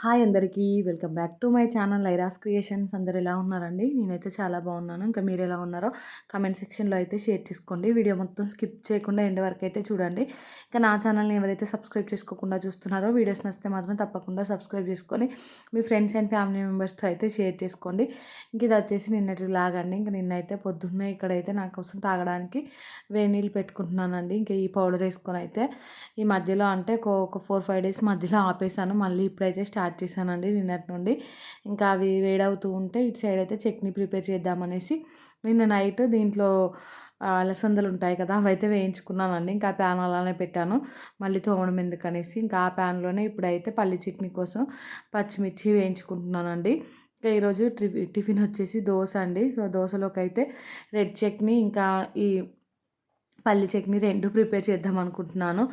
Hi అందరికీ. Welcome back to my channel ఐరాస్ creations. అందరూ ఎలా ఉన్నారండి? నేనైతే చాలా బాగున్నాను. ఇంకా మీరు ఎలా ఉన్నారో కామెంట్ సెక్షన్లో అయితే షేర్ చేసుకోండి. వీడియో మొత్తం స్కిప్ చేయకుండా ఎండ్ వరకు అయితే చూడండి. ఇంకా నా ఛానల్ని ఎవరైతే సబ్స్క్రైబ్ చేసుకోకుండా చూస్తున్నారో వీడియోస్ నచ్చితే మాత్రం తప్పకుండా సబ్స్క్రైబ్ చేసుకొని మీ ఫ్రెండ్స్ అండ్ ఫ్యామిలీ మెంబర్స్తో అయితే షేర్ చేసుకోండి. ఇంక ఇది వచ్చేసి నిన్నటి వ్లాగ్ అండి. ఇంక నిన్నైతే పొద్దున్నే ఇక్కడైతే నా కోసం తాగడానికి వేడి నీళ్ళు పెట్టుకుంటున్నానండి. ఇంకా ఈ పౌడర్ వేసుకొని అయితే ఈ మధ్యలో అంటే ఒక 4-5 డేస్ మధ్యలో ఆపేసాను. మళ్ళీ ఇప్పుడైతే స్టార్ట్ చేశానండి నిన్నటి నుండి. ఇంకా అవి వేడవుతూ ఉంటే ఇటు సైడ్ అయితే చట్నీ ప్రిపేర్ చేద్దామనేసి నిన్న నైట్ దీంట్లో అలసందలు ఉంటాయి కదా, అవైతే వేయించుకున్నానండి. ఇంకా ఆ ప్యాన్ అలానే పెట్టాను, మళ్ళీ తోమడం ఎందుకనేసి. ఇంకా ఆ ప్యాన్లోనే ఇప్పుడైతే పల్లి చట్నీ కోసం పచ్చిమిర్చి వేయించుకుంటున్నానండి. ఇంకా ఈరోజు టిఫిన్ వచ్చేసి దోశ అండి. సో దోశలోకి అయితే రెడ్ చట్నీ ఇంకా ఈ పల్లి చట్నీ 2 ప్రిపేర్ చేద్దాం అనుకుంటున్నాను.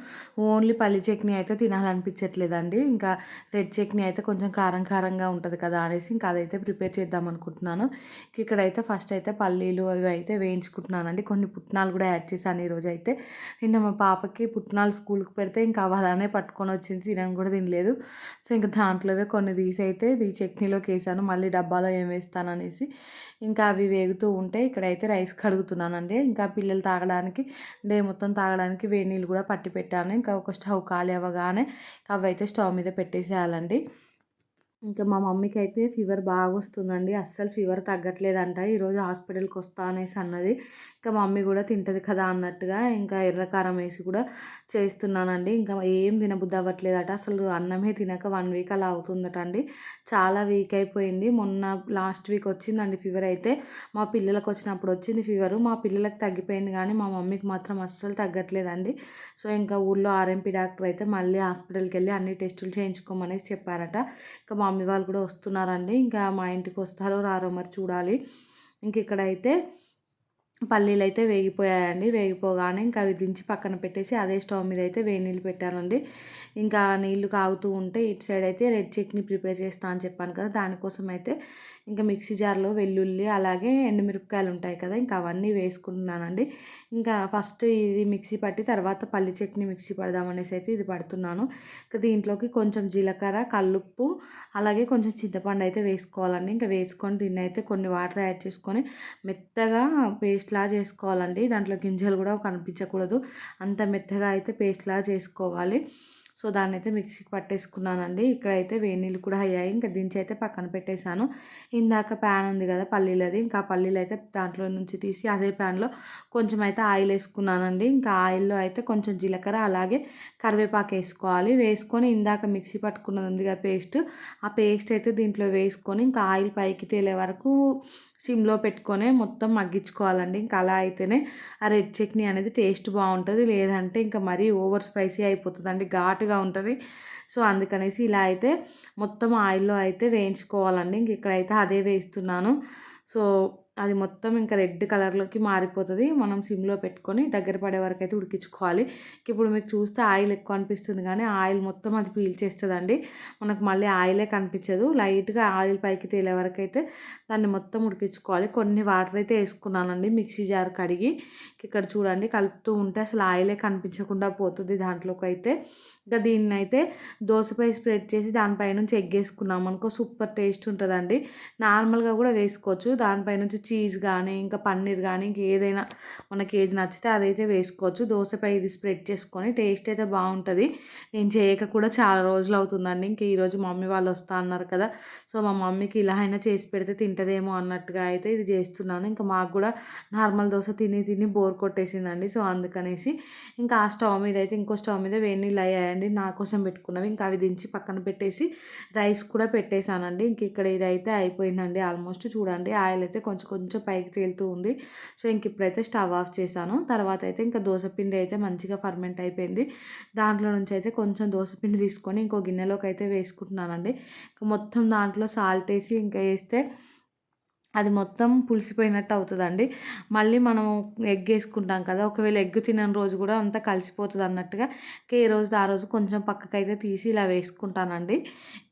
ఓన్లీ పల్లి చట్నీ అయితే తినాలనిపించట్లేదండి. ఇంకా రెడ్ చట్నీ అయితే కొంచెం కారం కారంగా ఉంటుంది కదా అనేసి ఇంకా అదైతే ప్రిపేర్ చేద్దాం అనుకుంటున్నాను. ఇక్కడైతే ఫస్ట్ అయితే పల్లీలు అవి అయితే వేయించుకుంటున్నానండి. కొన్ని పుట్నాలు కూడా యాడ్ చేశాను ఈరోజు అయితే. నిన్న మా పాపకి పుట్నాలు స్కూల్కి పెడితే ఇంకా అవి అలానే పట్టుకొని వచ్చింది, తినని కూడా తినలేదు. సో ఇంకా దాంట్లోవే కొన్ని తీసి అయితే ఈ చట్నీలోకి వేసాను. మళ్ళీ డబ్బాలో ఏం వేస్తాను అనేసి ఇంకా అవి వేగుతూ ఉంటే ఇక్కడైతే రైస్ కడుగుతున్నానండి. ఇంకా పిల్లలు తాగడానికి డే మొత్తం తాగడానికి వేడి నీళ్ళు కూడా పట్టి పెట్టాను. ఇంకా ఒక స్టవ్ ఖాళీ అవ్వగానే అవైతే స్టవ్ మీద పెట్టేసేయాలండి. ఇంకా మా మమ్మీకి అయితే ఫీవర్ బాగా వస్తుందండి. అస్సలు ఫీవర్ తగ్గట్లేదంట. ఈరోజు హాస్పిటల్కి వస్తా అనేసి అన్నది. ఇంకా మమ్మీ కూడా తింటుంది కదా అన్నట్టుగా ఇంకా ఎర్రకారం వేసి కూడా చేస్తున్నానండి. ఇంకా ఏం తినబుద్ధి అవ్వట్లేదట. అసలు అన్నమే తినక 1 వీక్ అలా అవుతుందట అండి. చాలా వీక్ అయిపోయింది. మొన్న లాస్ట్ వీక్ వచ్చిందండి ఫీవర్ అయితే. మా పిల్లలకు వచ్చినప్పుడు వచ్చింది ఫీవరు. మా పిల్లలకు తగ్గిపోయింది కానీ మా మమ్మీకి మాత్రం అస్సలు తగ్గట్లేదండి. సో ఇంకా ఊళ్ళో ఆర్ఎంపీ డాక్టర్ అయితే మళ్ళీ హాస్పిటల్కి వెళ్ళి అన్ని టెస్టులు చేయించుకోమనేసి చెప్పారట. ఇంకా మా మమ్మీ వాళ్ళు కూడా వస్తున్నారండి. ఇంకా మా ఇంటికి వస్తారో రారో మరి చూడాలి. ఇంక ఇక్కడైతే పల్లీలు అయితే వేగిపోయాయండి. వేగిపోగానే ఇంకా అవి దించి పక్కన పెట్టేసి అదే స్టవ్ మీద అయితే వేడి నీళ్ళు పెట్టానండి. ఇంకా నీళ్లు కాగుతూ ఉంటే ఇటు సైడ్ అయితే రెడ్ చట్నీ ప్రిపేర్ చేస్తా అని చెప్పాను కదా, దానికోసం అయితే ఇంకా మిక్సీ జార్లో వెల్లుల్లి అలాగే ఎండుమిరపకాయలు ఉంటాయి కదా, ఇంకా అవన్నీ వేసుకుంటున్నానండి. ఇంకా ఫస్ట్ ఇది మిక్సీ పట్టి తర్వాత పల్లి చట్నీ మిక్సీ పడదామనేసి అయితే ఇది పడుతున్నాను. ఇంకా దీంట్లోకి కొంచెం జీలకర్ర, కల్లుప్పు అలాగే కొంచెం చింతపండు అయితే వేసుకోవాలండి. ఇంకా వేసుకొని దీన్ని అయితే కొన్ని వాటర్ యాడ్ చేసుకొని మెత్తగా పేస్ట్లా చేసుకోవాలండి. దాంట్లో గింజలు కూడా కనిపించకూడదు, అంత మెత్తగా అయితే పేస్ట్లా చేసుకోవాలి. సో దాన్ని అయితే మిక్సీకి పట్టేసుకున్నానండి. ఇక్కడైతే వేడి నీళ్ళు కూడా అయ్యాయి. ఇంకా దించి అయితే పక్కన పెట్టేశాను. ఇందాక ప్యాన్ ఉంది కదా పల్లీలది, ఇంకా పల్లీలు అయితే దాంట్లో నుంచి తీసి అదే ప్యాన్లో కొంచెం అయితే ఆయిల్ వేసుకున్నానండి. ఇంకా ఆయిల్లో అయితే కొంచెం జీలకర్ర అలాగే కరివేపాకు వేసుకోవాలి. వేసుకొని ఇందాక మిక్సీ పట్టుకున్నది ఉంది కదా పేస్ట్, ఆ పేస్ట్ అయితే దీంట్లో వేసుకొని ఇంకా ఆయిల్ పైకి తేలే వరకు సిమ్లో పెట్టుకొని మొత్తం మగ్గించుకోవాలండి. ఇంకా అలా అయితేనే ఆ రెడ్ చట్నీ అనేది టేస్ట్ బాగుంటుంది. లేదంటే ఇంకా మరీ ఓవర్ స్పైసీ అయిపోతుంది అండి, ఘాటుగా ఉంటుంది. సో అందుకనేసి ఇలా అయితే మొత్తం ఆయిల్లో అయితే వేయించుకోవాలండి. ఇంక ఇక్కడైతే అదే వేస్తున్నాను. సో అది మొత్తం ఇంకా రెడ్ కలర్లోకి మారిపోతుంది. మనం సిమ్లో పెట్టుకొని దగ్గర పడే వరకు అయితే ఉడికించుకోవాలి. ఇప్పుడు మీకు చూస్తే ఆయిల్ ఎక్కువ అనిపిస్తుంది కానీ ఆయిల్ మొత్తం అది పీల్చేస్తుందండి. మనకు మళ్ళీ ఆయిలే కనిపించదు. లైట్గా ఆయిల్ పైకి తేలే వరకు అయితే దాన్ని మొత్తం ఉడికించుకోవాలి. కొన్ని వాటర్ అయితే వేసుకున్నానండి మిక్సీ జార్ కడిగి. ఇక్కడ చూడండి కలుపుతూ ఉంటే అసలు ఆయిలే కనిపించకుండా పోతుంది దాంట్లోకి అయితే. ఇంకా దీన్ని అయితే దోసపై స్ప్రెడ్ చేసి దానిపై నుంచి ఎగ్ వేసుకున్నాం అనుకో సూపర్ టేస్ట్ ఉంటుందండి. నార్మల్గా కూడా వేసుకోవచ్చు. దానిపై నుంచి చీజ్ కానీ ఇంకా పన్నీర్ కానీ ఇంక ఏదైనా మనకి ఏది నచ్చితే అదైతే వేసుకోవచ్చు. దోసపై ఇది స్ప్రెడ్ చేసుకొని టేస్ట్ అయితే బాగుంటుంది. నేను చేయక కూడా చాలా రోజులు అవుతుందండి. ఇంక ఈరోజు మమ్మీ వాళ్ళు వస్తా అన్నారు కదా, సో మా మమ్మీకి ఇలా అయినా చేసి పెడితే తింటదేమో అన్నట్టుగా అయితే ఇది చేస్తున్నాను. ఇంకా మాకు కూడా నార్మల్ దోశ తిని తిని బోర్ కొట్టేసిందండి. సో అందుకనేసి ఇంకా ఆ స్టవ్ మీద అయితే ఇంకో స్టవ్ మీద వేడి నీళ్ళు అయ్యాయండి నా కోసం పెట్టుకున్నవి. ఇంకా అవి దించి పక్కన పెట్టేసి రైస్ కూడా పెట్టేశానండి. ఇంక ఇక్కడ ఇదైతే అయిపోయిందండి ఆల్మోస్ట్. చూడండి ఆయిల్ అయితే కొంచెం కొంచెం పైకి తేలుతూ ఉంది. సో ఇంక ఇప్పుడైతే స్టవ్ ఆఫ్ చేశాను. తర్వాత అయితే ఇంకా దోసపిండి అయితే మంచిగా ఫర్మెంట్ అయిపోయింది. దాంట్లో నుంచి అయితే కొంచెం దోసపిండి తీసుకొని ఇంకో గిన్నెలోకి అయితే వేసుకుంటున్నానండి. మొత్తం దాంట్లో సాల్ట్ వేసి ఇంకా వేస్తే అది మొత్తం పులిసిపోయినట్టు అవుతుందండి. మళ్ళీ మనం ఎగ్ వేసుకుంటాం కదా, ఒకవేళ ఎగ్ తినని రోజు కూడా అంతా కలిసిపోతుంది అన్నట్టుగా ఏ రోజు ఆ రోజు కొంచెం పక్కకైతే తీసి ఇలా వేసుకుంటానండి.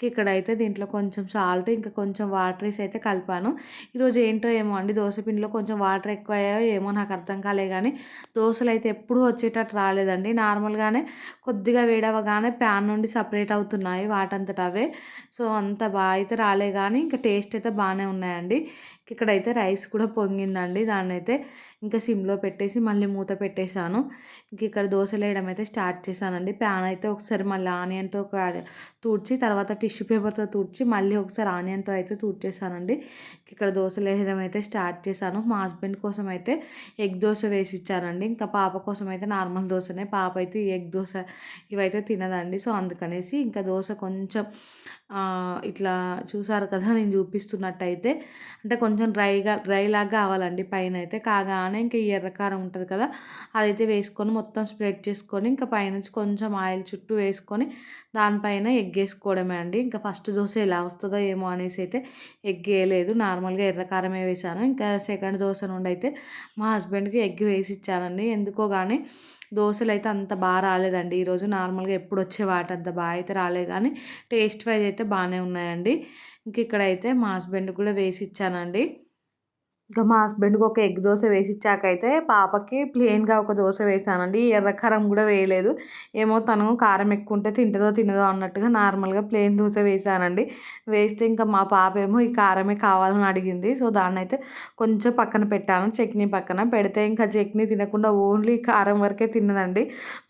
ఇక్కడైతే దీంట్లో కొంచెం సాల్ట్ ఇంకా కొంచెం వాటర్ వేసి అయితే కలిపాను. ఈరోజు ఏంటో ఏమో అండి, దోశ పిండిలో కొంచెం వాటర్ ఎక్కువ అయ్యాయో ఏమో నాకు అర్థం కాలే కానీ దోశలు అయితే ఎప్పుడూ వచ్చేటట్టు రాలేదండి. నార్మల్గానే కొద్దిగా వేడవగానే ప్యాన్ నుండి సపరేట్ అవుతున్నాయి వాటంతట అవే. సో అంత బాగా అయితే రాలే కానీ ఇంకా టేస్ట్ అయితే బాగానే ఉన్నాయండి. ఇక్కడైతే రైస్ కూడా పొంగిందండి. దాన్నైతే ఇంకా సిమ్లో పెట్టేసి మళ్ళీ మూత పెట్టేశాను. ఇంక ఇక్కడ దోశలు వేయడం అయితే స్టార్ట్ చేశానండి. ప్యాన్ అయితే ఒకసారి మళ్ళీ ఆనియన్తో తూడ్చి తర్వాత టిష్యూ పేపర్తో తూడ్చి మళ్ళీ ఒకసారి ఆనియన్తో అయితే తూడ్చేసానండి. ఇక్కడ దోశలు వేయడం అయితే స్టార్ట్ చేశాను. మా హస్బెండ్ కోసం అయితే ఎగ్ దోశ వేసి ఇచ్చానండి. ఇంకా పాప కోసం అయితే నార్మల్ దోశనే. పాప అయితే ఎగ్ దోశ ఇవైతే తినదండి. సో అందుకనేసి ఇంకా దోశ కొంచెం ఇట్లా చూసారు కదా నేను చూపిస్తున్నట్టయితే, అంటే కొంచెం డ్రైలాగా కావాలండి. పైన అయితే కాగానే ఇంకా ఈ ఎర్రకారం ఉంటుంది కదా, అదైతే వేసుకొని మొత్తం స్ప్రెడ్ చేసుకొని ఇంకా పైనుంచి కొంచెం ఆయిల్ చుట్టూ వేసుకొని దానిపైన ఎగ్ వేసుకోవడమే అండి. ఇంకా ఫస్ట్ దోశ ఎలా వస్తుందో ఏమో అనేసి అయితే ఎగ్ వేయలేదు, నార్మల్గా ఎర్రకారమే వేసాను. ఇంకా సెకండ్ దోశ నుండి అయితే మా హస్బెండ్కి ఎగ్ వేసి ఇచ్చానండి. ఎందుకో కానీ దోశలు అయితే అంత బాగా రాలేదండి ఈరోజు. నార్మల్గా ఎప్పుడు వచ్చే వాటి అంత బాగా అయితే రాలేదు కానీ టేస్ట్ వైజ్ అయితే బాగానే ఉన్నాయండి. ఇంక ఇక్కడైతే మా హస్బెండ్కి కూడా వేసి ఇచ్చానండి. ఇంకా మా హస్బెండ్కి ఒక ఎగ్ దోశ వేసి ఇచ్చాకైతే పాపకి ప్లెయిన్గా ఒక దోశ వేసానండి. ఎర్రకారం కూడా వేయలేదు. ఏమో తను కారం ఎక్కువ ఉంటే తింటుందో తినదో అన్నట్టుగా నార్మల్గా ప్లెయిన్ దోశ వేసానండి. వేస్తే ఇంకా మా పాప ఏమో ఈ కారమే కావాలని అడిగింది. సో దాన్ని అయితే కొంచెం పక్కన పెట్టాను, చట్నీ పక్కన పెడితే ఇంకా చట్నీ తినకుండా ఓన్లీ కారం వరకే తిన్నదండి.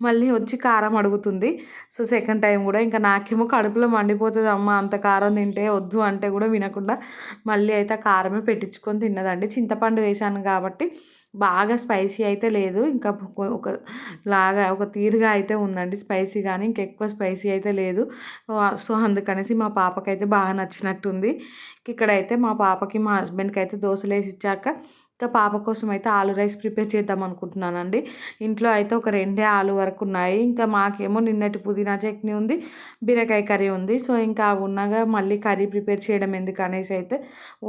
మళ్ళీ వచ్చి కారం అడుగుతుంది. సో సెకండ్ టైం కూడా ఇంకా నాకేమో కడుపులో మండిపోతుంది, అమ్మ అంత కారం తింటే వద్దు అంటే కూడా వినకుండా మళ్ళీ అయితే కారమే పెట్టించుకొని తిన్నదండి. చింతపండు వేసాను కాబట్టి బాగా స్పైసీ అయితే లేదు, ఇంకా ఒక లాగా ఒక తీరుగా అయితే ఉందండి స్పైసీ, కానీ ఇంకెక్కువ స్పైసీ అయితే లేదు. సో అందుకనేసి మా పాపకైతే బాగా నచ్చినట్టుంది. ఇక్కడైతే మా పాపకి మా హస్బెండ్కి అయితే దోశలు వేసి ఇచ్చాక ఇంకా పాప కోసం అయితే ఆలు రైస్ ప్రిపేర్ చేద్దాం అనుకుంటున్నానండి. ఇంట్లో అయితే ఒక 2 ఆలు వరకు ఉన్నాయి. ఇంకా మాకేమో నిన్నటి పుదీనా చట్నీ ఉంది, బీరకాయ కర్రీ ఉంది. సో ఇంకా అవి ఉన్నాగా మళ్ళీ కర్రీ ప్రిపేర్ చేయడం ఎందుకు అనేసి అయితే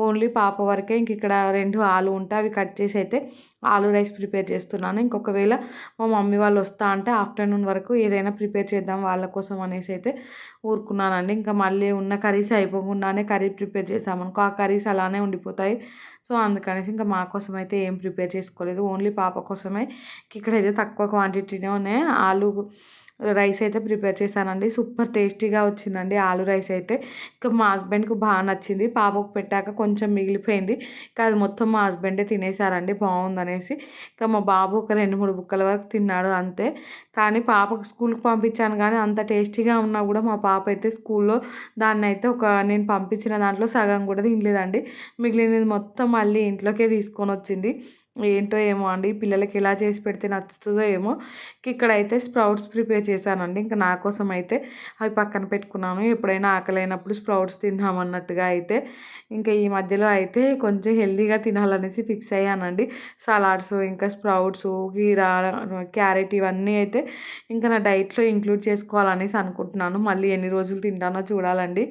ఓన్లీ పాప వరకే ఇంక ఇక్కడ 2 ఆలు ఉంటే అవి కట్ చేసి అయితే ఆలు రైస్ ప్రిపేర్ చేస్తున్నాను. ఇంకొకవేళ మా మమ్మీ వాళ్ళు వస్తా అంటే ఆఫ్టర్నూన్ వరకు ఏదైనా ప్రిపేర్ చేద్దాం వాళ్ళ కోసం అనేసి అయితే ఊరుకున్నానండి. ఇంకా మళ్ళీ ఉన్న కర్రీస్ అయిపోకుండానే కర్రీ ప్రిపేర్ చేసామనుకో ఆ కర్రీస్ అలానే ఉండిపోతాయి. సో అందుకనేసి ఇంకా మా కోసం అయితే ఏం ప్రిపేర్ చేసుకోలేదు, ఓన్లీ పాప కోసమే ఇక్కడైతే తక్కువ క్వాంటిటీలోనే ఆలు రైస్ అయితే ప్రిపేర్ చేశానండి. సూపర్ టేస్టీగా వచ్చిందండి ఆలు రైస్ అయితే. ఇంకా మా హస్బెండ్కి బాగా నచ్చింది. పాపకు పెట్టాక కొంచెం మిగిలిపోయింది, ఇంకా అది మొత్తం మా హస్బెండే తినేసారండి బాగుందనేసి. ఇంకా మా బాబు ఒక 2-3 బుక్కల వరకు తిన్నాడు అంతే. కానీ పాపకు స్కూల్కి పంపించాను కానీ అంత టేస్టీగా ఉన్నా కూడా మా పాప అయితే స్కూల్లో దాన్ని అయితే నేను పంపించిన దాంట్లో సగం కూడా తినలేదండి. మిగిలినది మొత్తం మళ్ళీ ఇంట్లోకే తీసుకొని వచ్చింది. ఏంటో ఏమో అండి, పిల్లలకి ఎలా చేసి పెడితే నచ్చుతుందో ఏమో. ఇక్కడైతే స్ప్రౌట్స్ ప్రిపేర్ చేశానండి. ఇంకా నా కోసం అయితే అవి పక్కన పెట్టుకున్నాను, ఎప్పుడైనా ఆకలైనప్పుడు స్ప్రౌట్స్ తిందామన్నట్టుగా అయితే. ఇంకా ఈ మధ్యలో అయితే కొంచెం హెల్తీగా తినాలనేసి ఫిక్స్ అయ్యానండి. సలాడ్స్ ఇంకా స్ప్రౌట్స్, కీరా, క్యారెట్ ఇవన్నీ అయితే ఇంకా నా డైట్లో ఇంక్లూడ్ చేసుకోవాలనేసి అనుకుంటున్నాను. మళ్ళీ ఎన్ని రోజులు తింటానో చూడాలండి.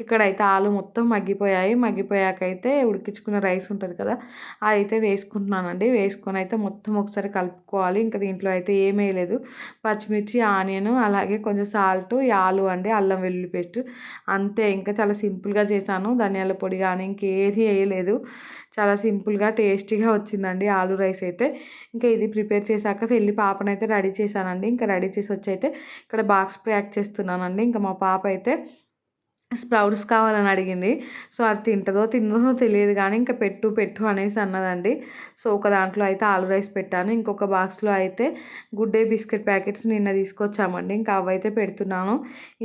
ఇక్కడైతే ఆలు మొత్తం మగ్గిపోయాయి. మగ్గిపోయాకైతే ఉడికించుకున్న రైస్ ఉంటుంది కదా అదైతే వేసుకుంటున్నానండి. వేసుకొని అయితే మొత్తం ఒకసారి కలుపుకోవాలి. ఇంకా దీంట్లో అయితే ఏమీ వేయలేదు, పచ్చిమిర్చి, ఆనియన్, అలాగే కొంచెం సాల్ట్, ఆలు అండి, అల్లం వెల్లుల్లి పేస్ట్ అంతే. ఇంకా చాలా సింపుల్గా చేశాను. ధనియాల పొడి కానీ ఇంకేది వేయలేదు. చాలా సింపుల్గా టేస్టీగా వచ్చిందండి ఆలు రైస్ అయితే. ఇంకా ఇది ప్రిపేర్ చేశాక వెళ్ళి పాపనైతే రెడీ చేశానండి. ఇంకా రెడీ చేసి వచ్చి అయితే ఇక్కడ బాక్స్ ప్యాక్ చేస్తున్నానండి. ఇంకా మా పాప అయితే స్ప్రౌట్స్ కావాలని అడిగింది. సో అది తింటుందో తిందో తెలియదు కానీ ఇంకా పెట్టు పెట్టు అనేసి అన్నదండి. సో ఒక దాంట్లో అయితే ఆలు రైస్ పెట్టాను, ఇంకొక బాక్స్లో అయితే గుడ్ డే బిస్కెట్ ప్యాకెట్స్ నిన్న తీసుకొచ్చామండి. ఇంకా అవైతే పెడుతున్నాను.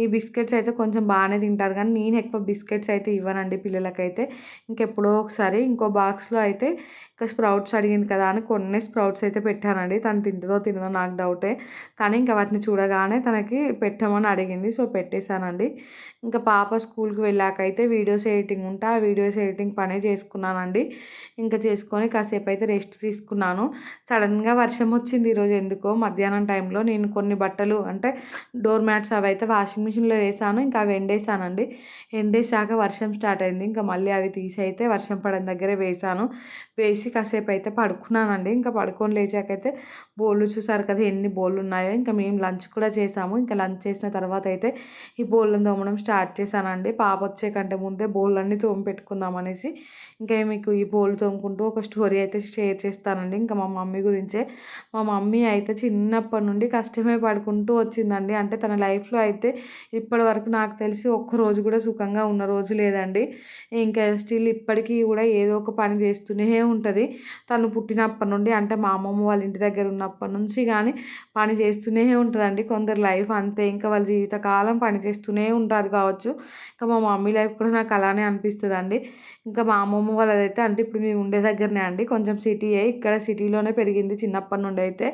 ఈ బిస్కెట్స్ అయితే కొంచెం బాగానే తింటారు కానీ నేను ఎక్కువ బిస్కెట్స్ అయితే ఇవ్వనండి పిల్లలకైతే. ఇంకెప్పుడో ఒకసారి ఇంకో బాక్స్లో అయితే ఇంకా స్ప్రౌట్స్ అడిగింది కదా అని కొన్ని స్ప్రౌట్స్ అయితే పెట్టానండి. తను తింటుందో తినదో నాకు డౌటే, కానీ ఇంకా వాటిని చూడగానే తనకి పెట్టమని అడిగింది. సో పెట్టేశానండి. ఇంకా పాప స్కూల్కి వెళ్ళాక అయితే వీడియోస్ ఎడిటింగ్ ఉంటే ఆ వీడియోస్ ఎడిటింగ్ పనే చేసుకున్నానండి. ఇంకా చేసుకొని కాసేపు అయితే రెస్ట్ తీసుకున్నాను. సడన్గా వర్షం వచ్చింది ఈరోజు ఎందుకో మధ్యాహ్నం టైంలో. నేను కొన్ని బట్టలు అంటే డోర్ మ్యాట్స్ అవి అయితే వాషింగ్ మిషన్లో వేసాను. ఇంకా అవి ఎండేసానండి. ఎండేసాక వర్షం స్టార్ట్ అయింది. ఇంకా మళ్ళీ అవి తీసి అయితే వర్షం పడిన దగ్గరే వేసాను. వేసి కాసేపు అయితే పడుకున్నానండి. ఇంకా పడుకొని లేచాకైతే బోళ్ళు చూసారు కదా ఎన్ని బోళ్ళు ఉన్నాయో. ఇంకా మేము లంచ్ కూడా చేసాము. ఇంకా లంచ్ చేసిన తర్వాత అయితే ఈ బోళ్ళను తోమడం స్టార్ట్ చేశానండి. పాప వచ్చే కంటే ముందే బోళ్ళన్నీ తోమి పెట్టుకుందాం అనేసి. ఇంకా మీకు ఈ బోళ్ళు తోముకుంటూ ఒక స్టోరీ అయితే షేర్ చేస్తానండి. ఇంకా మా మమ్మీ గురించే. మా మమ్మీ అయితే చిన్నప్పటి నుండి కష్టమే పడుకుంటూ వచ్చిందండి. అంటే తన లైఫ్లో అయితే ఇప్పటి వరకు నాకు తెలిసి ఒక్కరోజు కూడా సుఖంగా ఉన్న రోజు లేదండి. ఇంకా స్టిల్ ఇప్పటికీ కూడా ఏదో ఒక పని చేస్తూనే ఉంటుంది. తను పుట్టినప్పటి నుండి అంటే మా అమ్మమ్మ వాళ్ళ ఇంటి దగ్గర ఉన్నప్పటి నుంచి కానీ పని చేస్తూనే ఉంటుందండి. కొందరు లైఫ్ అంతే, ఇంకా వాళ్ళ జీవితకాలం పని చేస్తూనే ఉంటారు కావచ్చు. ఇంకా మా మమ్మీ లైఫ్ కూడా నాకు అలానే అనిపిస్తుంది అండి. ఇంకా మా అమ్మమ్మ వాళ్ళదైతే అంటే ఇప్పుడు మేము ఉండే దగ్గరనే అండి, కొంచెం సిటీయే. ఇక్కడ సిటీలోనే పెరిగింది చిన్నప్పటి నుండి అయితే.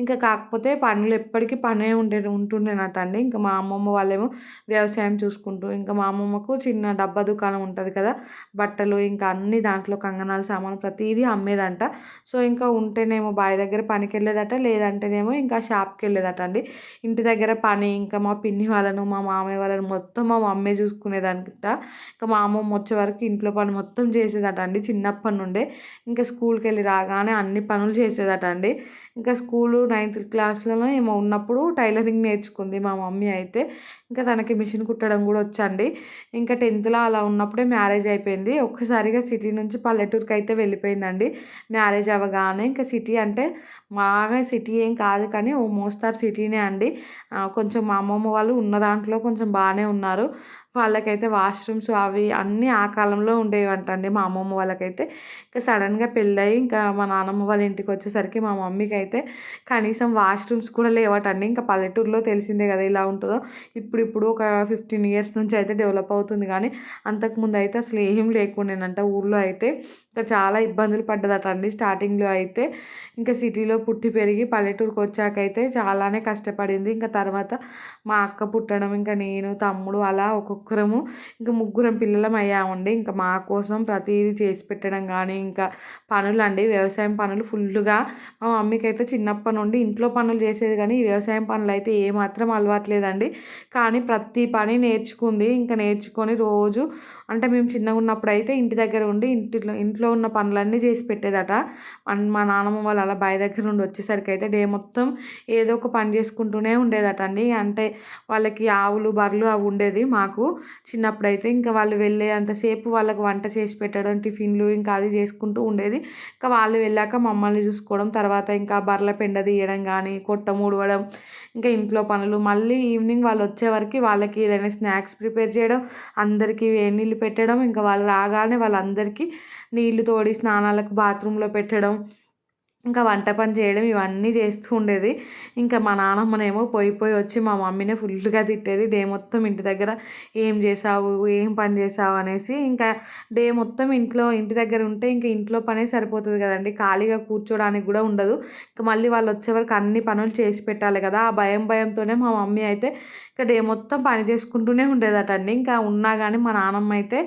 ఇంకా కాకపోతే పనులు ఎప్పటికీ పనే ఉంటుండేనట అండి. ఇంకా మా అమ్మమ్మ వాళ్ళేమో వ్యవసాయం చూసుకుంటూ, ఇంకా మా అమ్మమ్మకు చిన్న డబ్బా దుకాణం ఉంటుంది కదా, బట్టలు ఇంకా అన్ని దాంట్లో కంగనాలు సామాను ప్రతిదీ అమ్మేదంట. సో ఇంకా ఉంటేనేమో బావి దగ్గర పనికి వెళ్ళేదట, లేదంటేనేమో ఇంకా షాప్కి వెళ్ళేదట అండి. ఇంటి దగ్గర పని ఇంకా మా పిన్ని వాళ్ళను మా మామయ్య వాళ్ళను మొత్తం మా మమ్మీ చూసుకునేదంట. ఇంకా మా అమ్మమ్మ వచ్చే వరకు ఇంట్లో పని మొత్తం చేసేదట అండి చిన్నప్పటి నుండే. ఇంకా స్కూల్కి వెళ్ళి రాగానే అన్ని పనులు చేసేదట అండి. ఇంకా స్కూలు 9th క్లాస్లోనే ఏమో ఉన్నప్పుడు టైలరింగ్ నేర్చుకుంది మా మమ్మీ అయితే. ఇంకా తనకి మిషన్ కుట్టడం కూడా వచ్చండి. ఇంకా 10th అలా ఉన్నప్పుడే మ్యారేజ్ అయిపోయింది. ఒక్కసారిగా సిటీ నుంచి పల్లెటూరుకి అయితే వెళ్ళిపోయిందండి మ్యారేజ్ అవ్వగానే. ఇంకా సిటీ అంటే బాగా సిటీ ఏం కాదు కానీ ఓ మోస్తారు సిటీనే అండి. కొంచెం మా అమ్మమ్మ వాళ్ళు ఉన్న దాంట్లో కొంచెం బాగానే ఉన్నారు. వాళ్ళకైతే వాష్రూమ్స్ అవి అన్నీ ఆ కాలంలో ఉండేవంటండి మా అమ్మమ్మ వాళ్ళకైతే. ఇంకా సడన్గా పెళ్ళయి ఇంకా మా నాన్నమ్మ వాళ్ళ ఇంటికి వచ్చేసరికి మా మమ్మీకి అయితే కనీసం వాష్రూమ్స్ కూడా లేవటండి. ఇంకా పల్లెటూరులో తెలిసిందే కదా ఇలా ఉంటుందో. ఇప్పుడు ఒక 15 years నుంచి అయితే డెవలప్ అవుతుంది కానీ అంతకుముందు అయితే అసలు ఏం లేకుండేనంట ఊర్లో అయితే. ఇంకా చాలా ఇబ్బందులు పడ్డదట అండి స్టార్టింగ్లో అయితే. ఇంకా సిటీలో పుట్టి పెరిగి పల్లెటూరుకి వచ్చాకైతే చాలానే కష్టపడింది. ఇంకా తర్వాత మా అక్క పుట్టడం, ఇంకా నేను తమ్ముడు అలా ఒక్కొక్కరము ఇంకా ముగ్గురం పిల్లలం అయ్యామండి. ఇంకా మా కోసం ప్రతిదీ చేసి పెట్టడం కానీ ఇంకా పనులు అండి, వ్యవసాయం పనులు ఫుల్గా మా మమ్మీకి అయితే చిన్నప్పటి నుండి ఇంట్లో పనులు చేసేది కానీ ఈ వ్యవసాయం పనులు అయితే ఏమాత్రం అలవాట్లేదండి. కానీ ప్రతి పని నేర్చుకుంది. ఇంకా నేర్చుకొని రోజు అంటే మేము చిన్నగా ఉన్నప్పుడు అయితే ఇంటి దగ్గర ఉండి ఇంట్లో ఉన్న పనులన్నీ చేసి పెట్టేదట. మా నాన్నమ్మ వాళ్ళు అలా బావి దగ్గర నుండి వచ్చేసరికి అయితే డే మొత్తం ఏదో ఒక పని చేసుకుంటూనే ఉండేదట అండి. అంటే వాళ్ళకి ఆవులు బర్రెలు అవి ఉండేది మాకు చిన్నప్పుడైతే. ఇంకా వాళ్ళు వెళ్ళే అంతసేపు వాళ్ళకి వంట చేసి పెట్టడం, టిఫిన్లు ఇంకా అది చేసుకుంటూ ఉండేది. ఇంకా వాళ్ళు వెళ్ళాక మమ్మల్ని చూసుకోవడం, తర్వాత ఇంకా బర్రెల పెండ తీయడం కానీ కొట్ట మూడవడం, ఇంకా ఇంట్లో పనులు. మళ్ళీ ఈవినింగ్ వాళ్ళు వచ్చేవరకు వాళ్ళకి ఏదైనా స్నాక్స్ ప్రిపేర్ చేయడం, అందరికీ వేడి నీళ్ళు పెట్టడం, ఇంకా వాళ్ళు రాగానే వాళ్ళందరికీ నీళ్లు తోడి స్నానాలకు బాత్రూంలో పెట్టడం, ఇంకా వంట పని చేయడం ఇవన్నీ చేస్తూ ఉండేది. ఇంకా మా నాన్నమ్మనేమో పోయి వచ్చి మా మమ్మీనే ఫుల్గా తిట్టేది. డే మొత్తం ఇంటి దగ్గర ఏం చేసావు, ఏం పని చేసావు అనేసి. ఇంకా డే మొత్తం ఇంటి దగ్గర ఉంటే ఇంకా ఇంట్లో పనే సరిపోతుంది కదండి, ఖాళీగా కూర్చోడానికి కూడా ఉండదు. ఇంకా మళ్ళీ వాళ్ళు వచ్చే వరకు అన్ని పనులు చేసి పెట్టాలి కదా, ఆ భయంతోనే మా మమ్మీ అయితే ఇంకా డే మొత్తం పని చేసుకుంటూనే ఉండేదట అండి. ఇంకా ఉన్నా కానీ మా నాన్నమ్మ అయితే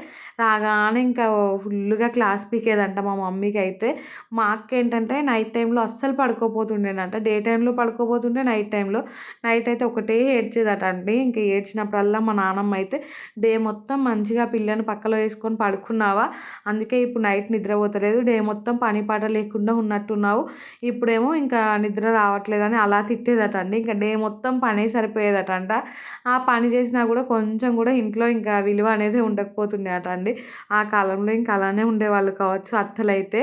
రాగానే ఇంకా ఫుల్గా క్లాస్ పీకేదంట మా మమ్మీకి అయితే. మా అక్క ఏంటంటే నైట్ టైంలో అస్సలు పడుకోపోతుండేనంట. డే టైంలో పడుకోపోతుంటే నైట్ అయితే ఒకటే ఏడ్చేదట అండి. ఇంకా ఏడ్చినప్పుడల్లా మా నాన్నమ్మ అయితే డే మొత్తం మంచిగా పిల్లని పక్కలో వేసుకొని పడుకున్నావా, అందుకే ఇప్పుడు నైట్ నిద్రపోతలేదు, డే మొత్తం పని పాట లేకుండా ఉన్నట్టున్నావు, ఇప్పుడేమో ఇంకా నిద్ర రావట్లేదని అలా తిట్టేదట అండి. ఇంకా డే మొత్తం పనే సరిపోయేదట అంట. ఆ పని చేసినా కూడా కొంచెం కూడా ఇంట్లో ఇంకా విలువ అనేది ఉండకపోతుండే అట అండి. ఆ కాలంలో ఇంకా అలానే ఉండేవాళ్ళు కావచ్చు అత్తలైతే.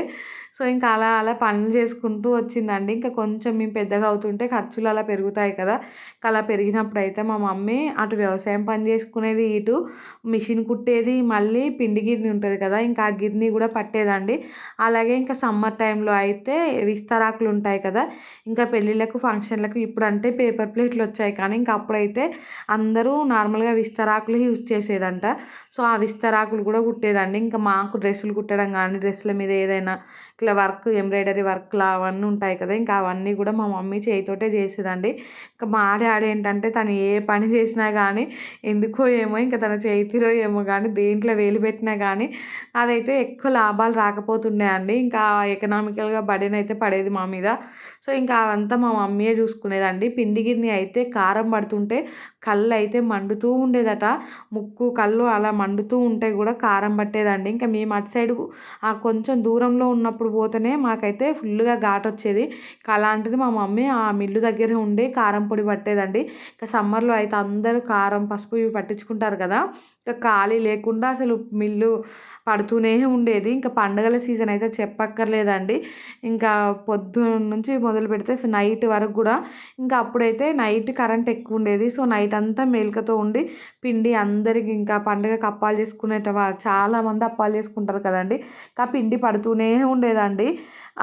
సో ఇంకా అలా పనులు చేసుకుంటూ వచ్చిందండి. ఇంకా కొంచెం మేము పెద్దగా అవుతుంటే ఖర్చులు అలా పెరుగుతాయి కదా, అలా పెరిగినప్పుడు అయితే మా మమ్మీ అటు వ్యవసాయం పని చేసుకునేది, ఇటు మిషన్ కుట్టేది, మళ్ళీ పిండి గిర్ని ఉంటుంది కదా ఇంకా ఆ గిర్ని కూడా పట్టేదండి. అలాగే ఇంకా సమ్మర్ టైంలో అయితే విస్తరాకులు ఉంటాయి కదా, ఇంకా పెళ్ళిళ్ళకు ఫంక్షన్లకు ఇప్పుడు అంటే పేపర్ ప్లేట్లు వచ్చాయి కానీ ఇంకా అప్పుడైతే అందరూ నార్మల్గా విస్తరాకులు యూజ్ చేసేదంట. సో ఆ విస్తరాకులు కూడా కుట్టేదండి. ఇంకా మాకు డ్రెస్సులు కుట్టడం కానీ డ్రెస్సుల మీద ఏదైనా ఇట్లా వర్క్ ఎంబ్రాయిడరీ వర్క్లు అవన్నీ ఉంటాయి కదా, ఇంకా అవన్నీ కూడా మా మమ్మీ చేయితోటే చేసేదండి. ఇంకా మా డాడీ ఏంటంటే తను ఏ పని చేసినా కానీ ఎందుకో ఏమో ఇంకా తన చేతిలో ఏమో కానీ దేంట్లో వేలు పెట్టినా కానీ అదైతే ఎక్కువ లాభాలు రాకపోతుండే అండి. ఇంకా ఎకనామికల్గా బర్డెన్ అయితే పడేది మా మీద. సో ఇంకా అవంతా మా మమ్మీయే చూసుకునేదండి. పిండి గిన్నె అయితే కారం పడుతుంటే కళ్ళు అయితే మండుతూ ఉండేదట, ముక్కు కళ్ళు అలా మండుతూ ఉంటే కూడా కారం పట్టేదండి. ఇంకా మేము అటు సైడు కొంచెం దూరంలో ఉన్నప్పుడు పోతేనే మాకైతే ఫుల్గా ఘాటు వచ్చేది. అలాంటిది మా మమ్మీ ఆ మిల్లు దగ్గర ఉండి కారం పొడి పట్టేదండి. ఇంకా సమ్మర్లో అయితే అందరూ కారం పసుపు ఇవి పట్టించుకుంటారు కదా, ఇంకా ఖాళీ లేకుండా అసలు మిల్లు పడుతూనే ఉండేది. ఇంకా పండుగల సీజన్ అయితే చెప్పక్కర్లేదండి. ఇంకా పొద్దున్న నుంచి మొదలు పెడితే నైట్ వరకు కూడా, ఇంకా అప్పుడైతే నైట్ కరెంట్ ఎక్కువ ఉండేది. సో నైట్ అంతా మేలుకతో ఉండి పిండి అందరికి ఇంకా పండుగకి అప్పాలు చేసుకునేట చాలామంది అప్పాలు చేసుకుంటారు కదండి, ఇంకా పిండి పడుతూనే ఉండేదండి.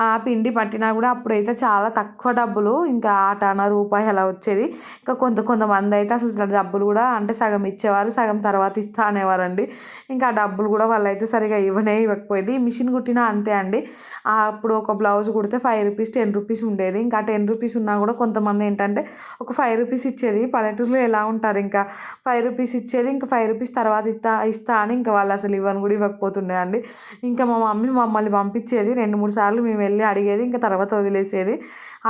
ఆ పిండి పట్టినా కూడా అప్పుడైతే చాలా తక్కువ డబ్బులు, ఇంకా ఆటాన రూపాయి అలా వచ్చేది. ఇంకా కొంతమంది అయితే అసలు డబ్బులు కూడా అంటే సగం ఇచ్చేవారు, సగం తర్వాత ఇస్తా అనేవారండి. ఇంకా ఆ డబ్బులు కూడా వాళ్ళు అయితే సరిగా ఇవ్వకపోయేది. మిషన్ కుట్టినా అంతే అండి. అప్పుడు ఒక బ్లౌజ్ కుడితే 5 రూపీస్ 10 రూపీస్ ఉండేది. ఇంకా 10 రూపీస్ ఉన్నా కూడా కొంతమంది ఏంటంటే ఒక 5 రూపీస్ ఇచ్చేది. పల్లెటూరులో ఎలా ఉంటారు, ఇంకా 5 రూపీస్ ఇచ్చేది, ఇంకా 5 రూపీస్ తర్వాత ఇస్తా అని ఇంకా వాళ్ళు అసలు ఇవ్వను కూడా ఇవ్వకపోతుండే అండి. ఇంకా మా మమ్మీ మమ్మల్ని పంపించేది 2-3 సార్లు, మేము వెళ్ళి అడిగేది, ఇంకా తర్వాత వదిలేసేది.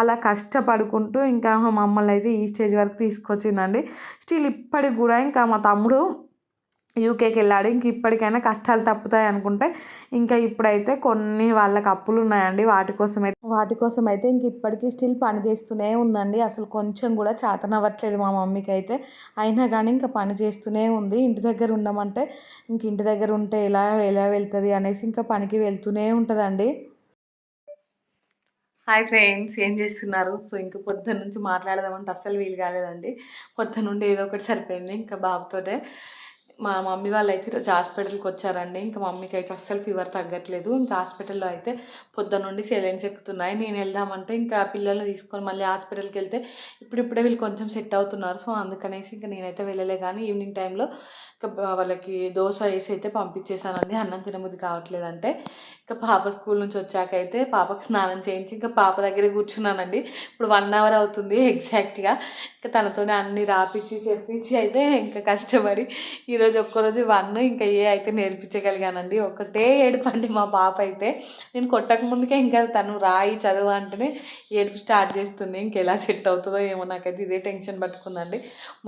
అలా కష్టపడుకుంటూ ఇంకా మమ్మల్ని అయితే ఈ స్టేజ్ వరకు తీసుకొచ్చిందండి. స్టిల్ ఇప్పటికి కూడా ఇంకా మా తమ్ముడు యూకేకి వెళ్ళాడు. ఇంక ఇప్పటికైనా కష్టాలు తప్పుతాయి అనుకుంటే ఇంకా ఇప్పుడైతే కొన్ని వాళ్ళకి అప్పులు ఉన్నాయండి. వాటి కోసం అయితే ఇంక ఇప్పటికీ స్టిల్ పని చేస్తూనే ఉందండి. అసలు కొంచెం కూడా చేతనవ్వట్లేదు మా మమ్మీకి అయితే. అయినా కానీ ఇంకా పని చేస్తూనే ఉంది. ఇంటి దగ్గర ఉండమంటే ఇంక ఇంటి దగ్గర ఉంటే ఎలా వెళ్తుంది అనేసి ఇంకా పనికి వెళ్తూనే ఉంటుందండి. హాయ్ ఫ్రెండ్స్, ఏం చేస్తున్నారు? సో ఇంకా పొద్దున్న నుంచి మాట్లాడదామంటే అస్సలు వీలు కాలేదండి. పొద్దున్న నుండి ఏదో ఒకటి సరిపోయింది ఇంకా బాబుతోటే. మా మమ్మీ వాళ్ళు అయితే ఈరోజు హాస్పిటల్కి వచ్చారండి. ఇంకా మమ్మీకి అయితే అస్సలు ఫీవర్ తగ్గట్లేదు. ఇంకా హాస్పిటల్లో అయితే పొద్దున్న నుండి సెలైన్స్ ఎక్కుతున్నాయి. నేను వెళ్దామంటే ఇంకా పిల్లల్ని తీసుకొని మళ్ళీ హాస్పిటల్కి వెళ్తే ఇప్పుడిప్పుడే వీళ్ళు కొంచెం సెట్ అవుతున్నారు. సో అందుకనేసి ఇంకా నేనైతే వెళ్ళలే. కానీ ఈవినింగ్ టైంలో ఇంకా వాళ్ళకి దోశ వేసి అయితే పంపించేశానండి. అన్నం తినబుద్ధి కావట్లేదంటే ఇంకా పాప స్కూల్ నుంచి వచ్చాకైతే పాపకు స్నానం చేయించి ఇంకా పాప దగ్గర కూర్చున్నానండి. ఇప్పుడు 1 అవర్ అవుతుంది ఎగ్జాక్ట్గా. ఇంకా తనతోనే అన్నీ రాపిచ్చి చెప్పించి అయితే ఇంకా కష్టపడి ఈరోజు ఒక్కరోజు 1 ఇంకా ఏ అయితే నేర్పించగలిగానండి. ఒకటే ఏడుపండి మా పాప అయితే. నేను కొట్టక ముందుకే ఇంకా తను రాయి చదువు అంటేనే ఏడుపు స్టార్ట్ చేస్తుంది. ఇంకెలా సెట్ అవుతుందో ఏమో, నాకైతే ఇదే టెన్షన్ పట్టుకుందండి.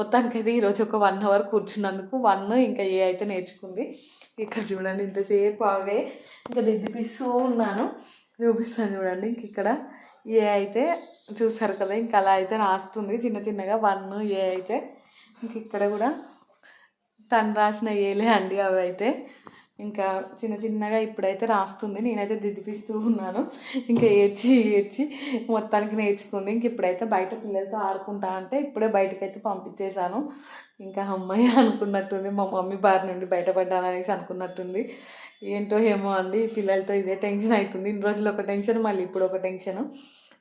మొత్తానికైతే ఈరోజు ఒక 1 అవర్ కూర్చున్నందుకు 1 ఇంకా ఏ అయితే నేర్చుకుంది. ఇక్కడ చూడండి ఇంతసేపు అవే ఇంకా దిద్దిపిస్తూ ఉన్నాను. చూపిస్తాను చూడండి. ఇంక ఇక్కడ ఏ అయితే చూసారు కదా, ఇంకా అలా అయితే రాస్తుంది చిన్నగా 1 ఏ అయితే. ఇంక ఇక్కడ కూడా తను రాసిన ఏలే అండి అవి అయితే. ఇంకా చిన్నగా ఇప్పుడైతే రాస్తుంది. నేనైతే దిద్దిపిస్తూ ఉన్నాను. ఇంకా ఏడ్చి మొత్తానికి నేర్చుకుంది. ఇంక ఇప్పుడైతే బయట పిల్లలతో ఆడుకుంటా అంటే ఇప్పుడే బయటకైతే పంపించేశాను. ఇంకా అమ్మాయి అనుకున్నట్టుంది, మా మమ్మీ బారి నుండి బయటపడ్డాననేసి అనుకున్నట్టుంది. ఏంటో ఏమో అండి, పిల్లలతో ఇదే టెన్షన్ అవుతుంది. ఇన్ని రోజులు ఒక టెన్షన్, మళ్ళీ ఇప్పుడు ఒక టెన్షను.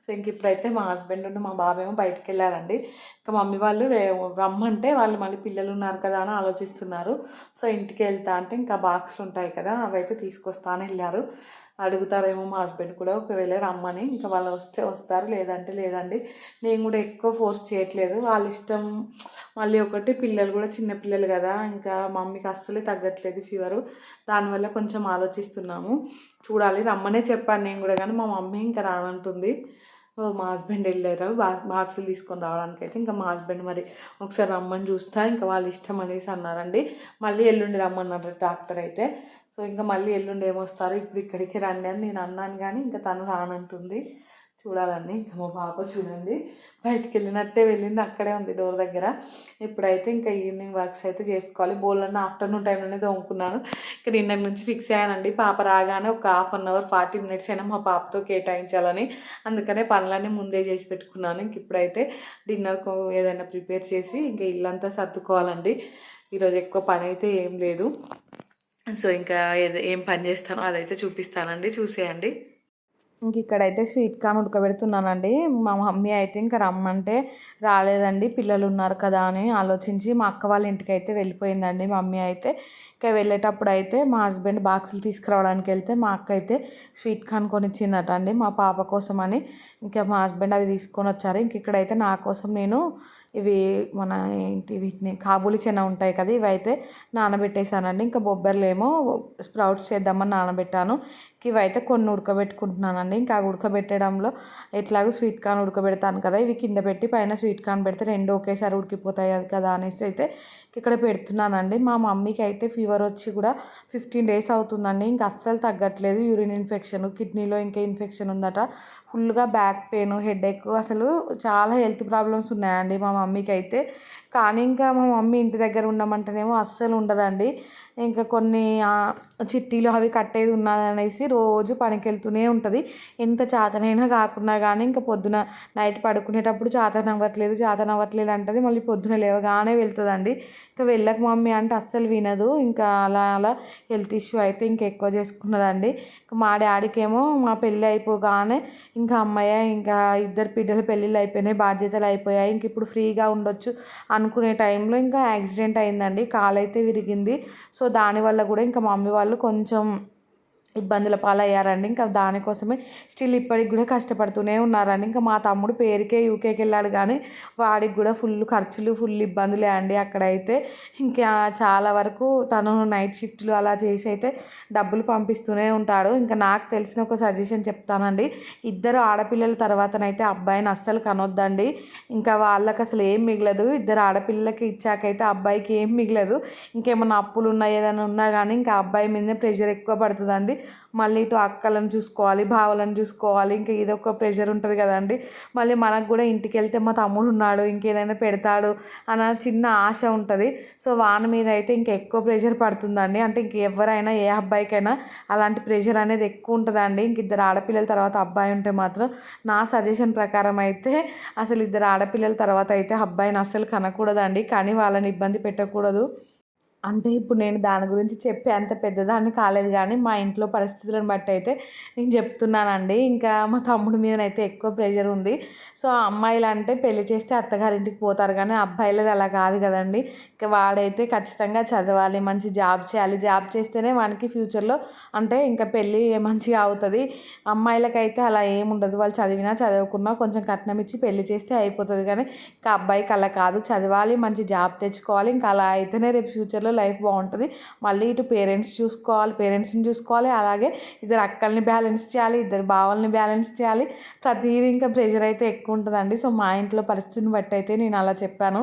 సో ఇంక ఇప్పుడైతే మా హస్బెండ్ ఉండి మా బాబేమో బయటకు వెళ్ళారండి. ఇంకా మమ్మీ వాళ్ళు రమ్మంటే వాళ్ళు మళ్ళీ పిల్లలు ఉన్నారు కదా అని ఆలోచిస్తున్నారు. సో ఇంటికి వెళ్తా అంటే ఇంకా బాక్స్లు ఉంటాయి కదా, అవి అయితే తీసుకొస్తా అని వెళ్ళారు. అడుగుతారేమో మా హస్బెండ్ కూడా, ఒకవేళ రమ్మని. ఇంకా వాళ్ళు వస్తే వస్తారు, లేదంటే లేదండి. నేను కూడా ఎక్కువ ఫోర్స్ చేయట్లేదు, వాళ్ళ ఇష్టం. మళ్ళీ ఒకటి పిల్లలు కూడా చిన్నపిల్లలు కదా, ఇంకా మమ్మీకి అస్సలే తగ్గట్లేదు ఫీవరు. దానివల్ల కొంచెం ఆలోచిస్తున్నాము. చూడాలి, రమ్మనే చెప్పాను నేను కూడా, కానీ మా మమ్మీ ఇంకా రానంటుంది. మా హస్బెండ్ వెళ్ళారు బాక్సులు తీసుకొని రావడానికి. అయితే ఇంకా మా హస్బెండ్ మరి ఒకసారి రమ్మని చూస్తా, ఇంకా వాళ్ళ ఇష్టం అనేసి అన్నారండి. మళ్ళీ ఎల్లుండి రమ్మన్నారు డాక్టర్ అయితే. సో ఇంకా మళ్ళీ ఎల్లుండి ఏమొస్తారు, ఇప్పుడు ఇక్కడికి రండి అని నేను అన్నాను, కానీ ఇంకా తను రానంటుంది. చూడాలండి. ఇంకా మా పాప చూడండి బయటికి వెళ్ళినట్టే వెళ్ళింది, అక్కడే ఉంది డోర్ దగ్గర. ఇప్పుడైతే ఇంకా ఈవినింగ్ వర్క్స్ అయితే చేసుకోవాలి. బోళ్ళన్న ఆఫ్టర్నూన్ టైంలోనే తోముకున్నాను. ఇంకా నిన్న నుంచి ఫిక్స్ అయ్యానండి, పాప రాగానే ఒక 1/2 అవర్ 40 మినిట్స్ అయినా మా పాపతో కేటాయించాలని. అందుకనే పనులన్నీ ముందే చేసి పెట్టుకున్నాను. ఇంక ఇప్పుడైతే డిన్నర్కు ఏదైనా ప్రిపేర్ చేసి ఇంకా ఇల్లంతా సర్దుకోవాలండి. ఈరోజు ఎక్కువ పని అయితే ఏం లేదు. సో ఇంకా ఏం పని చేస్తానో అదైతే చూపిస్తానండి, చూసేయండి. ఇంక ఇక్కడైతే స్వీట్ కార్న్ ఉడకబెడుతున్నానండి. మా మమ్మీ అయితే ఇంక రమ్మంటే రాలేదండి. పిల్లలు ఉన్నారు కదా అని ఆలోచించి మా అక్క వాళ్ళ ఇంటికైతే వెళ్ళిపోయిందండి మమ్మీ అయితే. ఇక వెళ్ళేటప్పుడు అయితే మా హస్బెండ్ బాక్సులు తీసుకురావడానికి వెళ్తే మా అక్క అయితే స్వీట్ కార్న్ కొనిచ్చిందట అండి మా పాప కోసం అని. ఇంకా మా హస్బెండ్ అవి తీసుకొని వచ్చారు. ఇంక ఇక్కడైతే నా కోసం నేను ఇవి మన ఏంటి వీటిని కాబూలి చెన ఉంటాయి కదా, ఇవైతే నానబెట్టేశానండి. ఇంకా బొబ్బర్లేమో స్ప్రౌట్స్ చేద్దామని నానబెట్టాను. ఇవైతే కొన్ని ఉడకబెట్టుకుంటున్నానండి. ఇంకా ఉడకబెట్టడంలో ఎట్లాగో స్వీట్ కార్న్ ఉడకబెడతాను కదా, ఇవి కింద పెట్టి పైన స్వీట్ కార్న్ పెడితే రెండు ఒకేసారి ఉడికిపోతాయి కదా అనేసి అయితే ఇక్కడ పెడుతున్నానండి. మా మమ్మీకి అయితే ఫీవర్ వచ్చి కూడా 15 days అవుతుందండి. ఇంకా అస్సలు తగ్గట్లేదు. యూరిన్ ఇన్ఫెక్షన్, కిడ్నీలో ఇంకా ఇన్ఫెక్షన్ ఉందట. ఫుల్గా బ్యాక్ పెయిన్, హెడేక్, అసలు చాలా హెల్త్ ప్రాబ్లమ్స్ ఉన్నాయండి మా మమ్మీకి అయితే. కానీ ఇంకా మా మమ్మీ ఇంటి దగ్గర ఉండమంటేనేమో అస్సలు ఉండదండి. ఇంకా కొన్ని చిట్టీలు అవి కట్టేది ఉన్నదనేసి రోజు పనికి వెళ్తూనే ఉంటుంది. ఎంత చేతనైనా కాకున్నా కానీ ఇంకా పొద్దున నైట్ పడుకునేటప్పుడు చేతనవ్వట్లేదు అంటది. మళ్ళీ పొద్దున లేవగానే వెళ్తుందండి. ఇంకా వెళ్ళక మమ్మీ అంటే అస్సలు వినదు. ఇంకా అలా అలా హెల్త్ ఇష్యూ అయితే ఇంకా ఎక్కువ చేసుకున్నదండి. ఇంకా మా డాడీకేమో మా పెళ్ళి అయిపోగానే ఇంకా అమ్మయ్య ఇంకా ఇద్దరు బిడ్డల పెళ్ళిళ్ళు అయిపోయినాయి, బాధ్యతలు అయిపోయాయి, ఇంక ఇప్పుడు ఫ్రీగా ఉండొచ్చు అనుకునే టైంలో ఇంకా యాక్సిడెంట్ అయిందండి. కాలు అయితే విరిగింది. సో దానివల్ల కూడా ఇంకా మమ్మీ వాళ్ళు కొంచెం ఇబ్బందుల పాలయ్యారండి. ఇంకా దానికోసమే స్టిల్ ఇప్పటికి కూడా కష్టపడుతూనే ఉన్నారండి. ఇంకా మా తమ్ముడు పేరుకే యూకేకి వెళ్ళాడు కానీ వాడికి కూడా ఫుల్ ఖర్చులు, ఫుల్ ఇబ్బందులే అండి అక్కడైతే. ఇంకా చాలా వరకు తను నైట్ షిఫ్ట్లు అలా చేసి అయితే డబ్బులు పంపిస్తూనే ఉంటాడు. ఇంకా నాకు తెలిసిన ఒక సజెషన్ చెప్తానండి. ఇద్దరు ఆడపిల్లల తర్వాతనైతే అబ్బాయిని అస్సలు కనొద్దండి. ఇంకా వాళ్ళకి అసలు ఏం మిగలదు. ఇద్దరు ఆడపిల్లలకి ఇచ్చాకైతే అబ్బాయికి ఏం మిగలదు. ఇంకేమన్నా అప్పులు ఉన్నాయి ఏదైనా ఉన్నా కానీ ఇంకా అబ్బాయి మీదనే ప్రెషర్ ఎక్కువ పడుతుందండి. మళ్ళీ ఇటు అక్కలను చూసుకోవాలి, బావలను చూసుకోవాలి, ఇంకా ఇదొక ప్రెషర్ ఉంటుంది కదండి. మళ్ళీ మనకు కూడా ఇంటికి వెళ్తే మా తమ్ముడు ఉన్నాడు ఇంకేదైనా పెడతాడు అన్న చిన్న ఆశ ఉంటుంది. సో వాని మీద అయితే ఇంకా ఎక్కువ ప్రెషర్ పడుతుందండి. అంటే ఇంక ఎవరైనా ఏ అబ్బాయికైనా అలాంటి ప్రెషర్ అనేది ఎక్కువ ఉంటుందండి. ఇంక ఇద్దరు ఆడపిల్లల తర్వాత అబ్బాయి ఉంటే మాత్రం నా సజెషన్ ప్రకారం అయితే అసలు ఇద్దరు ఆడపిల్లల తర్వాత అయితే అబ్బాయిని అస్సలు కనకూడదండి. కానీ వాళ్ళని ఇబ్బంది పెట్టకూడదు. అంటే ఇప్పుడు నేను దాని గురించి చెప్పే అంత పెద్దదాన్ని కాలేదు కానీ మా ఇంట్లో పరిస్థితులను బట్టి అయితే నేను చెప్తున్నానండి. ఇంకా మా తమ్ముడి మీదనైతే ఎక్కువ ప్రెషర్ ఉంది. సో అమ్మాయిలు అంటే పెళ్లి చేస్తే అత్తగారింటికి పోతారు కానీ అబ్బాయిలది అలా కాదు కదండి. ఇంకా వాడైతే ఖచ్చితంగా చదవాలి, మంచి జాబ్ చేయాలి, జాబ్ చేస్తేనే వానికి ఫ్యూచర్లో అంటే ఇంకా పెళ్ళి మంచిగా అవుతుంది. అమ్మాయిలకైతే అలా ఏముండదు. వాళ్ళు చదివినా చదవకున్నా కొంచెం కట్నం ఇచ్చి పెళ్లి చేస్తే అయిపోతుంది. కానీ ఇంకా అబ్బాయికి అలా కాదు, చదవాలి, మంచి జాబ్ తెచ్చుకోవాలి. ఇంకా అలా అయితేనే రేపు ఫ్యూచర్లో లైఫ్ బాగుంటుంది. మళ్ళీ ఇటు పేరెంట్స్ని చూసుకోవాలి, అలాగే ఇద్దరు అక్కల్ని బ్యాలెన్స్ చేయాలి, ఇద్దరు బావల్ని బ్యాలెన్స్ చేయాలి. ప్రతిదీ ఇంకా ప్రెషర్ అయితే ఎక్కువ ఉంటుందండి. సో మా ఇంట్లో పరిస్థితిని బట్టి అయితే నేను అలా చెప్పాను.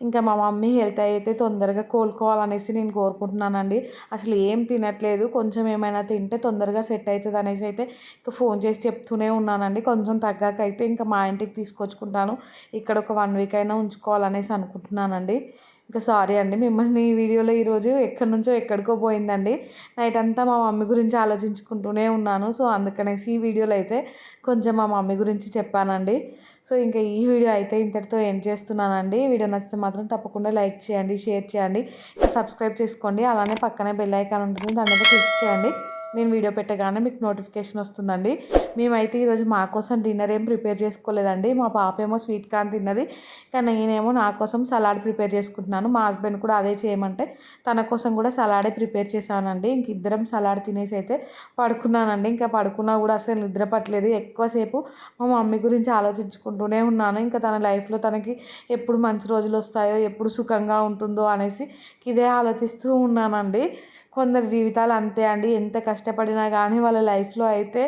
ఇంకా మా మమ్మీ హెల్త్ అయితే తొందరగా కోలుకోవాలనేసి నేను కోరుకుంటున్నానండి. అసలు ఏం తినట్లేదు, కొంచెం ఏమైనా తింటే తొందరగా సెట్ అవుతుంది అనేసి అయితే ఇంకా ఫోన్ చేసి చెప్తూనే ఉన్నానండి. కొంచెం తగ్గాక అయితే ఇంకా మా ఇంటికి తీసుకొచ్చుకుంటాను. ఇక్కడ ఒక 1 week అయినా ఉంచుకోవాలనేసి అనుకుంటున్నానండి. ఇంకా సారీ అండి, మిమ్మల్ని ఈ వీడియోలో ఈరోజు ఎక్కడి నుంచో ఎక్కడికో పోయిందండి. నైట్ అంతా మా మమ్మీ గురించి ఆలోచించుకుంటూనే ఉన్నాను. సో అందుకనేసి ఈ వీడియోలో అయితే కొంచెం మా మమ్మీ గురించి చెప్పానండి. సో ఇంకా ఈ వీడియో అయితే ఇంతటితో ఎండ్ చేస్తున్నానండి. వీడియో నచ్చితే మాత్రం తప్పకుండా లైక్ చేయండి, షేర్ చేయండి, సబ్స్క్రైబ్ చేసుకోండి. అలానే పక్కనే బెల్ ఐకాన్ ఉంటుంది, దాని మీద క్లిక్ చేయండి. నేను వీడియో పెట్టగానే మీకు నోటిఫికేషన్ వస్తుందండి. మేమైతే ఈరోజు మా కోసం డిన్నర్ ఏం ప్రిపేర్ చేసుకోలేదండి. మా పాప ఏమో స్వీట్ కార్న్ తిన్నది, కానీ నేనేమో నా కోసం సలాడ్ ప్రిపేర్ చేసుకుంటున్నాను. మా హస్బెండ్ కూడా అదే చేయమంటే తన కోసం కూడా సలాడే ప్రిపేర్ చేశానండి. ఇంక ఇద్దరం సలాడ్ తినేసి అయితే పడుకున్నానండి. ఇంకా పడుకున్నా కూడా అసలు నిద్ర పట్టలేదు. ఎక్కువసేపు మా మమ్మీ గురించి ఆలోచించుకుంటూనే ఉన్నాను. ఇంకా తన లైఫ్లో తనకి ఎప్పుడు మంచి రోజులు వస్తాయో, ఎప్పుడు సుఖంగా ఉంటుందో అనేసి ఇదే ఆలోచిస్తూ ఉన్నానండి. కొందరి జీవితాలు అంతే అండి. ఎంత కష్టపడినా కానీ వాళ్ళ లైఫ్లో అయితే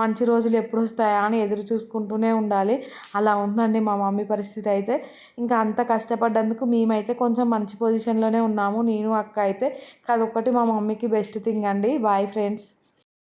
మంచి రోజులు ఎప్పుడు వస్తాయా అని ఎదురు చూసుకుంటూనే ఉండాలి. అలా ఉందండి మా మమ్మీ పరిస్థితి అయితే. ఇంకా అంత కష్టపడ్డందుకు మేమైతే కొంచెం మంచి పొజిషన్లోనే ఉన్నాము, నేను అక్క అయితే. అదొక్కటి మా మమ్మీకి బెస్ట్ థింగ్ అండి. Bye friends.